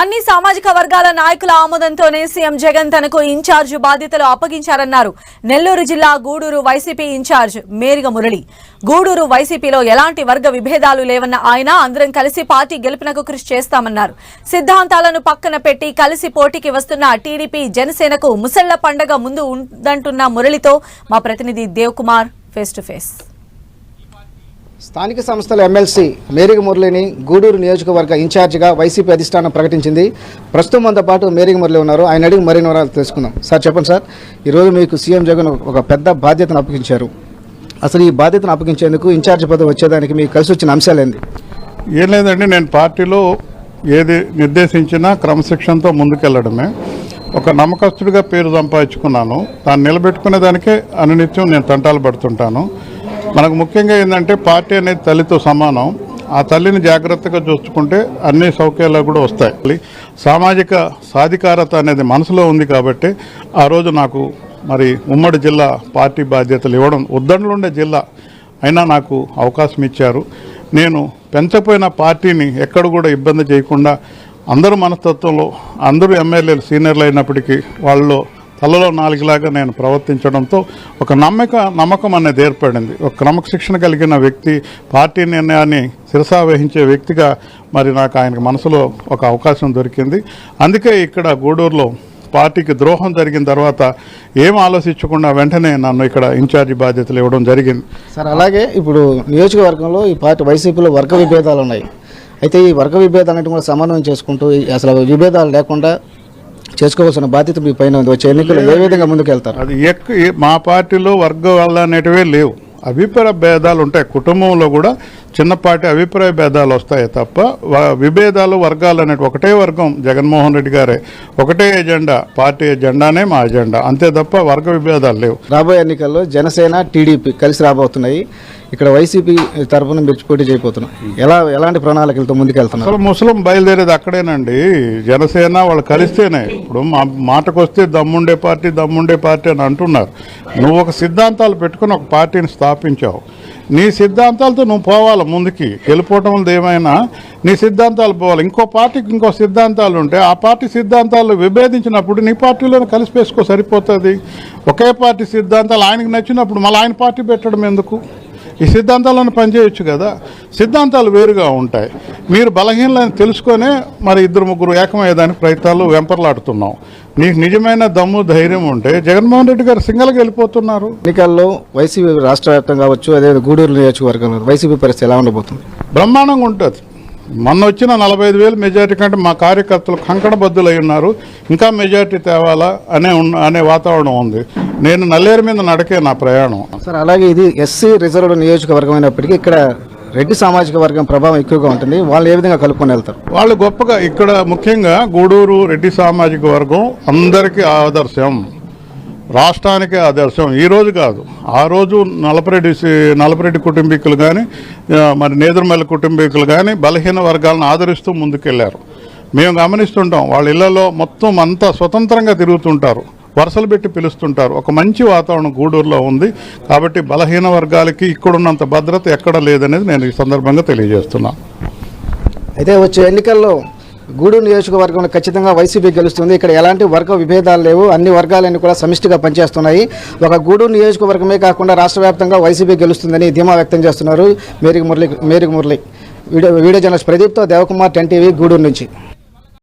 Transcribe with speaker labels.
Speaker 1: అన్ని సామాజిక వర్గాల నాయకుల ఆమోదంతోనే సీఎం జగన్ తనకు ఇన్ఛార్జ్ బాధ్యతలు అప్పగించారన్నారు నెల్లూరు జిల్లా గూడూరు వైసీపీ ఇన్ఛార్జ్ మేరిగ మురళి. గూడూరు వైసీపీలో ఎలాంటి వర్గ విభేదాలు లేవన్న ఆయన అందరం కలిసి పార్టీ గెలుపునకు కృషి చేస్తామన్నారు. సిద్ధాంతాలను పక్కన పెట్టి కలిసి పోటీకి వస్తున్న టీడీపీ జనసేనకు ముసళ్ల పండగ ముందు ఉందంటున్న మురళితో మా ప్రతినిధి Dev Kumar face to face.
Speaker 2: స్థానిక సంస్థల ఎమ్మెల్సీ మేరిగ మురళిని గూడూరు నియోజకవర్గ ఇన్ఛార్జిగా వైసీపీ అధిష్టానం ప్రకటించింది. ప్రస్తుతం మనతో పాటు మేరిగ మురళి ఉన్నారు. ఆయన అడిగి మరిన్ని వివరాలు తెలుసుకుందాం. సార్ చెప్పండి సార్, ఈరోజు మీకు సీఎం జగన్ ఒక పెద్ద బాధ్యతను అప్పగించారు. అసలు ఈ బాధ్యతను అప్పగించేందుకు ఇన్ఛార్జ్ పదవి వచ్చేదానికి మీకు కలిసి వచ్చిన అంశాలు ఏంది?
Speaker 3: ఏం లేదండి, నేను పార్టీలో ఏది నిర్దేశించినా క్రమశిక్షణతో ముందుకెళ్లడమే. ఒక నమ్మకస్తుడిగా పేరు సంపాదించుకున్నాను. దాన్ని నిలబెట్టుకునే దానికే అనునిత్యం నేను తంటాలు పడుతుంటాను. మనకు ముఖ్యంగా ఏంటంటే పార్టీ అనేది తల్లితో సమానం. ఆ తల్లిని జాగ్రత్తగా చూసుకుంటే అన్ని సౌకర్యాలు కూడా వస్తాయి. సామాజిక సాధికారత అనేది మనసులో ఉంది కాబట్టి ఆ రోజు నాకు మరి ఉమ్మడి జిల్లా పార్టీ బాధ్యతలు ఇవ్వడం, ఉద్దండలుండే జిల్లా అయినా నాకు అవకాశం ఇచ్చారు. నేను పెంచపోయిన పార్టీని ఎక్కడ కూడా ఇబ్బంది చేయకుండా అందరూ మనస్తత్వంలో అందరూ ఎమ్మెల్యేలు సీనియర్లు అయినప్పటికీ వాళ్ళలో తలలో నాలుగులాగా నేను ప్రవర్తించడంతో ఒక నమ్మకం అనేది ఏర్పడింది. ఒక క్రమశిక్షణ కలిగిన వ్యక్తి, పార్టీ నిర్ణయాన్ని శిరసావహించే వ్యక్తిగా మరి నాకు ఆయనకు మనసులో ఒక అవకాశం దొరికింది. అందుకే ఇక్కడ గూడూరులో పార్టీకి ద్రోహం జరిగిన తర్వాత ఏం ఆలోచించకుండా వెంటనే నన్ను ఇక్కడ ఇన్ఛార్జి బాధ్యతలు ఇవ్వడం జరిగింది.
Speaker 2: సార్, అలాగే ఇప్పుడు నియోజకవర్గంలో ఈ పార్టీ వైసీపీలో వర్గ విభేదాలు ఉన్నాయి. అయితే ఈ వర్గ విభేదాలన్నింటి కూడా సమన్వయం చేసుకుంటూ అసలు విభేదాలు లేకుండా చేసుకోవాల్సిన బాధ్యత మీ పైన ఉంది. వచ్చే ఎన్నికలు ఏ విధంగా ముందుకెళ్తారు?
Speaker 3: అది మా పార్టీలో వర్గాలు అనేటివే లేవు. అభిప్రాయ భేదాలు ఉంటాయి. కుటుంబంలో కూడా చిన్నపాటి అభిప్రాయ భేదాలు వస్తాయి తప్ప విభేదాలు వర్గాలు అనేవి ఒకటే వర్గం జగన్మోహన్ రెడ్డి గారే, ఒకటే ఎజెండా, పార్టీ ఎజెండానే మా ఎజెండా, అంతే తప్ప వర్గ విభేదాలు లేవు.
Speaker 2: రాబోయే ఎన్నికల్లో జనసేన టీడీపీ కలిసి రాబోతున్నాయి. ఇక్కడ వైసీపీ తరఫున మీరు పోటీ చేయబోతున్నాం. ఎలాంటి ప్రణాళికలతో ముందుకెళ్తున్నారు?
Speaker 3: అసలు ముస్లిం బయలుదేరేది అక్కడేనండి. జనసేన వాళ్ళు కలిస్తేనే. ఇప్పుడు మా మాటకు వస్తే దమ్ముండే పార్టీ అని అంటున్నారు. నువ్వు ఒక సిద్ధాంతాలు పెట్టుకుని ఒక పార్టీని స్థాపించావు. నీ సిద్ధాంతాలతో నువ్వు పోవాలి ముందుకి. గెలుపోవటం ఏమైనా నీ సిద్ధాంతాలు పోవాలి. ఇంకో పార్టీకి ఇంకో సిద్ధాంతాలు ఉంటే ఆ పార్టీ సిద్ధాంతాలు విభేదించినప్పుడు నీ పార్టీలోనే కలిసిపేసుకో, సరిపోతుంది. ఒకే పార్టీ సిద్ధాంతాలు ఆయనకు నచ్చినప్పుడు మళ్ళీ ఆయన పార్టీ పెట్టడం ఎందుకు? ఈ సిద్ధాంతాలను పనిచేయచ్చు కదా. సిద్ధాంతాలు వేరుగా ఉంటాయి. మీరు బలహీనలని తెలుసుకొనే మరి ఇద్దరు ముగ్గురు ఏకమయ్యేదానికి ప్రయత్నాలు వెంపర్లాడుతున్నాం. నీకు నిజమైన దమ్ము ధైర్యం ఉంటే జగన్మోహన్ రెడ్డి గారు సింగల్గా వెళ్ళిపోతున్నారు.
Speaker 2: ఎన్నికల్లో వైసీపీ రాష్ట్ర వ్యాప్తంగా కావచ్చు, అదే గూడూరు నియోజకవర్గంలో వైసీపీ పరిస్థితి ఎలా ఉండబోతుంది?
Speaker 3: బ్రహ్మాండంగా ఉంటుంది. మొన్న వచ్చిన 45,000 మెజారిటీ కంటే మా కార్యకర్తలు కంకణబద్దులై ఉన్నారు. ఇంకా మెజారిటీ తేవాలా అనే వాతావరణం ఉంది. నేను నల్లేరు మీద నడకే నా ప్రయాణం.
Speaker 2: సార్, అలాగే ఇది ఎస్సీ రిజర్వ్డ్ నియోజకవర్గం అయినప్పటికీ ఇక్కడ రెడ్డి సామాజిక వర్గం ప్రభావం ఎక్కువగా ఉంటుంది. వాళ్ళు ఏ విధంగా కలుపుకొని వెళ్తారు?
Speaker 3: వాళ్ళు గొప్పగా ఇక్కడ ముఖ్యంగా గూడూరు రెడ్డి సామాజిక వర్గం అందరికీ ఆదర్శం, రాష్ట్రానికే ఆదర్శం. ఈ రోజు కాదు, ఆ రోజు నలపరెడ్డి కుటుంబీకులు కానీ మరి నేదురుమల్లి కుటుంబీకులు కానీ బలహీన వర్గాలను ఆదరిస్తూ ముందుకెళ్లారు. మేము గమనిస్తుంటాం. వాళ్ళ ఇళ్లలో మొత్తం అంతా స్వతంత్రంగా తిరుగుతుంటారు, వరుసలు పెట్టి పిలుస్తుంటారు. ఒక మంచి వాతావరణం గూడూరులో ఉంది. కాబట్టి బలహీన వర్గాలకి ఇక్కడున్నంత భద్రత ఎక్కడ లేదనేది నేను ఈ సందర్భంగా తెలియజేస్తున్నాను.
Speaker 2: అయితే వచ్చే ఎన్నికల్లో గూడూరు నియోజకవర్గంలో ఖచ్చితంగా వైసీపీ గెలుస్తుంది. ఇక్కడ ఎలాంటి వర్గ విభేదాలు లేవు. అన్ని వర్గాలన్నీ కూడా సమిష్టిగా పనిచేస్తున్నాయి. ఒక గూడూరు నియోజకవర్గమే కాకుండా రాష్ట్ర వ్యాప్తంగా వైసీపీ గెలుస్తుందని ధీమా వ్యక్తం చేస్తున్నారు మేరిగ మురళి. వీడియో జర్నలిస్ట్ ప్రదీప్తో దేవకుమార్, 10 టీవీ, గూడూరు నుంచి.